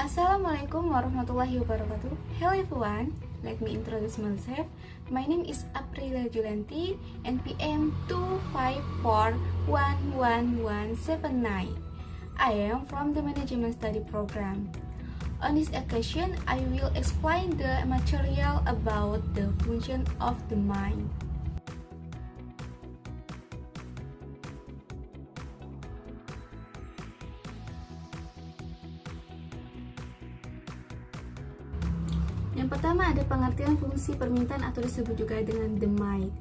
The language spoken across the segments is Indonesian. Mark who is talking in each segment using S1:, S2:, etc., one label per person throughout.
S1: Assalamualaikum warahmatullahi wabarakatuh. Hello everyone, let me introduce myself. My name is Aprilia Julianti, NPM 254111179. I am from the Management Study Program. On this occasion, I will explain the material about the function of the mind. Yang pertama ada pengertian fungsi permintaan atau disebut juga dengan demand.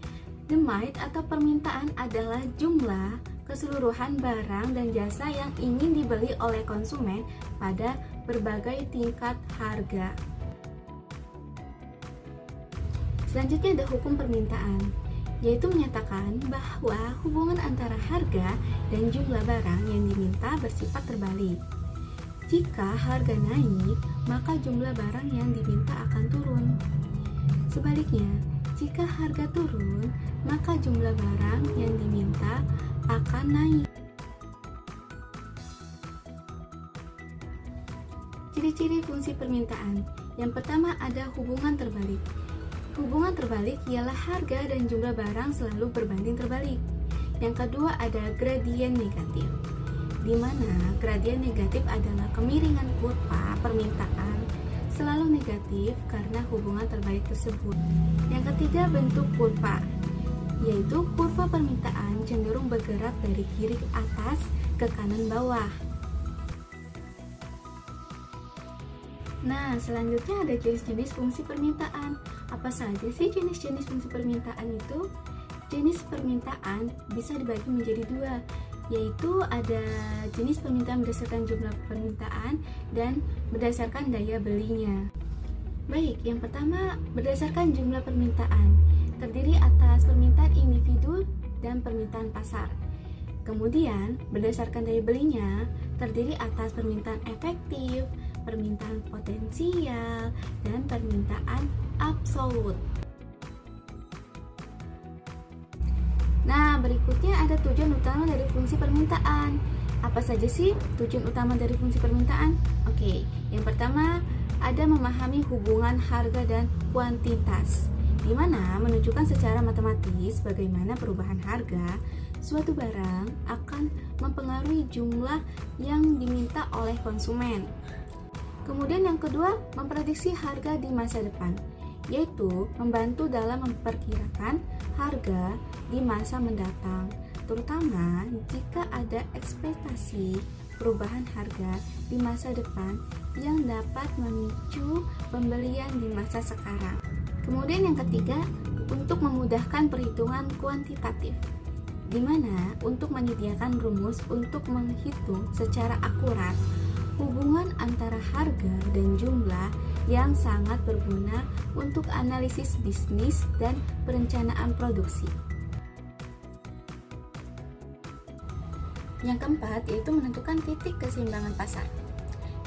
S1: Demand atau permintaan adalah jumlah keseluruhan barang dan jasa yang ingin dibeli oleh konsumen pada berbagai tingkat harga. Selanjutnya ada hukum permintaan, yaitu menyatakan bahwa hubungan antara harga dan jumlah barang yang diminta bersifat terbalik. Jika harga naik, maka jumlah barang yang diminta akan turun. Sebaliknya, jika harga turun, maka jumlah barang yang diminta akan naik. Ciri-ciri fungsi permintaan. Yang pertama ada hubungan terbalik. Hubungan terbalik ialah harga dan jumlah barang selalu berbanding terbalik. Yang kedua ada gradien negatif, di mana gradien negatif adalah kemiringan kurva permintaan selalu negatif karena hubungan terbalik tersebut. Yang ketiga bentuk kurva, yaitu kurva permintaan cenderung bergerak dari kiri ke atas ke kanan bawah. Nah, selanjutnya ada jenis-jenis fungsi permintaan. Apa saja sih jenis-jenis fungsi permintaan itu? Jenis permintaan bisa dibagi menjadi dua, yaitu ada jenis permintaan berdasarkan jumlah permintaan dan berdasarkan daya belinya. Baik, yang pertama berdasarkan jumlah permintaan, terdiri atas permintaan individu dan permintaan pasar. Kemudian berdasarkan daya belinya, terdiri atas permintaan efektif, permintaan potensial, dan permintaan absolut. Nah, berikutnya ada tujuan utama dari fungsi permintaan. Apa saja sih tujuan utama dari fungsi permintaan? Oke, yang pertama ada memahami hubungan harga dan kuantitas, di mana menunjukkan secara matematis bagaimana perubahan harga suatu barang akan mempengaruhi jumlah yang diminta oleh konsumen. Kemudian yang kedua, memprediksi harga di masa depan, yaitu membantu dalam memperkirakan harga di masa mendatang, terutama jika ada ekspektasi perubahan harga di masa depan yang dapat memicu pembelian di masa sekarang. Kemudian yang ketiga, untuk memudahkan perhitungan kuantitatif, di mana untuk menyediakan rumus untuk menghitung secara akurat hubungan antara harga dan jumlah yang sangat berguna untuk analisis bisnis dan perencanaan produksi. Yang keempat yaitu menentukan titik keseimbangan pasar,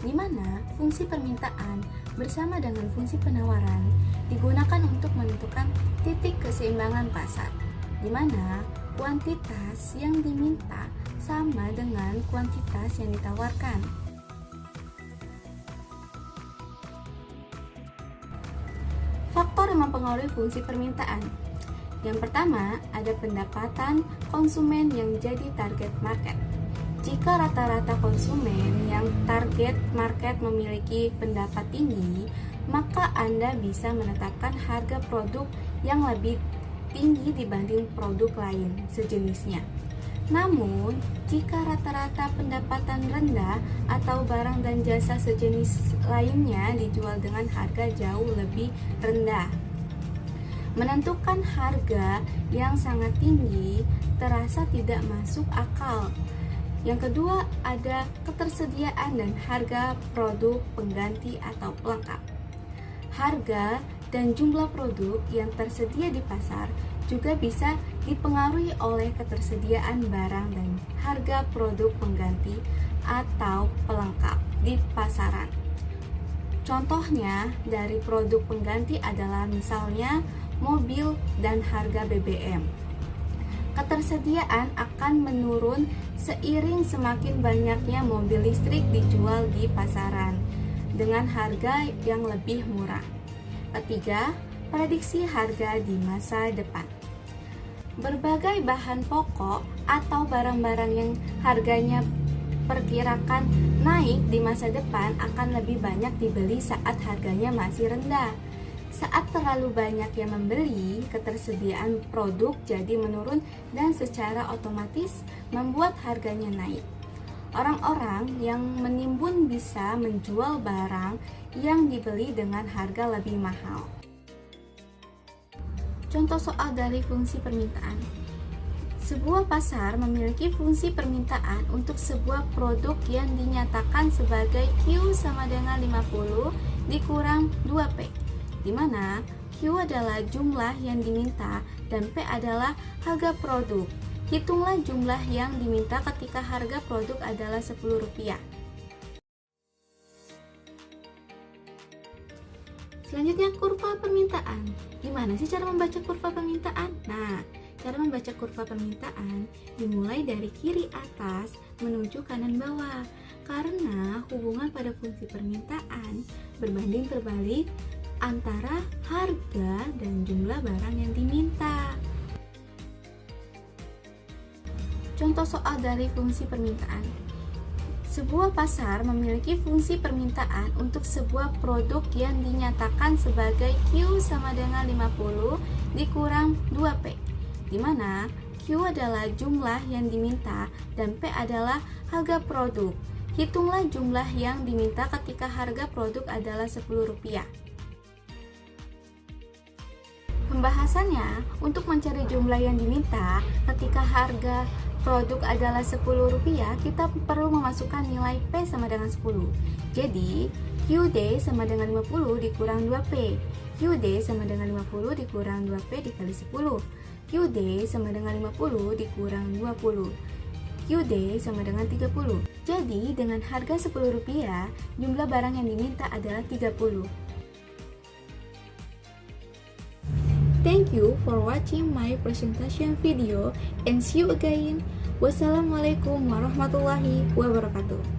S1: di mana fungsi permintaan bersama dengan fungsi penawaran digunakan untuk menentukan titik keseimbangan pasar, di mana kuantitas yang diminta sama dengan kuantitas yang ditawarkan. Faktor yang mempengaruhi fungsi permintaan. Yang pertama, ada pendapatan konsumen yang jadi target market. Jika rata-rata konsumen yang target market memiliki pendapat tinggi, maka Anda bisa menetapkan harga produk yang lebih tinggi dibanding produk lain sejenisnya. Namun, jika rata-rata pendapatan rendah atau barang dan jasa sejenis lainnya dijual dengan harga jauh lebih rendah, menentukan harga yang sangat tinggi terasa tidak masuk akal. Yang kedua, ada ketersediaan dan harga produk pengganti atau pelengkap. Harga dan jumlah produk yang tersedia di pasar juga bisa dipengaruhi oleh ketersediaan barang dan harga produk pengganti atau pelengkap di pasaran. Contohnya dari produk pengganti adalah misalnya mobil dan harga BBM. Ketersediaan akan menurun seiring semakin banyaknya mobil listrik dijual di pasaran dengan harga yang lebih murah. Ketiga, prediksi harga di masa depan. Berbagai bahan pokok atau barang-barang yang harganya perkirakan naik di masa depan akan lebih banyak dibeli saat harganya masih rendah. Saat terlalu banyak yang membeli, ketersediaan produk jadi menurun dan secara otomatis membuat harganya naik. Orang-orang yang menimbun bisa menjual barang yang dibeli dengan harga lebih mahal. Contoh soal dari fungsi permintaan. Sebuah pasar memiliki fungsi permintaan untuk sebuah produk yang dinyatakan sebagai Q sama dengan 50 dikurang 2P, di mana Q adalah jumlah yang diminta dan P adalah harga produk. Hitunglah jumlah yang diminta ketika harga produk adalah Rp10. Selanjutnya, kurva permintaan. Gimana sih cara membaca kurva permintaan? Nah, cara membaca kurva permintaan dimulai dari kiri atas menuju kanan bawah, karena hubungan pada fungsi permintaan berbanding terbalik antara harga dan jumlah barang yang diminta. Contoh soal dari fungsi permintaan. Sebuah pasar memiliki fungsi permintaan untuk sebuah produk yang dinyatakan sebagai Q sama dengan 50 dikurang 2P, di mana Q adalah jumlah yang diminta dan P adalah harga produk. Hitunglah jumlah yang diminta ketika harga produk adalah Rp10. Pembahasannya, untuk mencari jumlah yang diminta ketika harga produk adalah Rp10, kita perlu memasukkan nilai P sama dengan 10. Jadi, QD sama dengan 50 dikurang 2P. QD sama dengan 50 dikurang 2P dikali 10. QD sama dengan 50 dikurang 20. QD sama dengan 30. Jadi, dengan harga Rp10, jumlah barang yang diminta adalah 30. Thank you for watching my presentation video and see you again. Wassalamualaikum warahmatullahi wabarakatuh.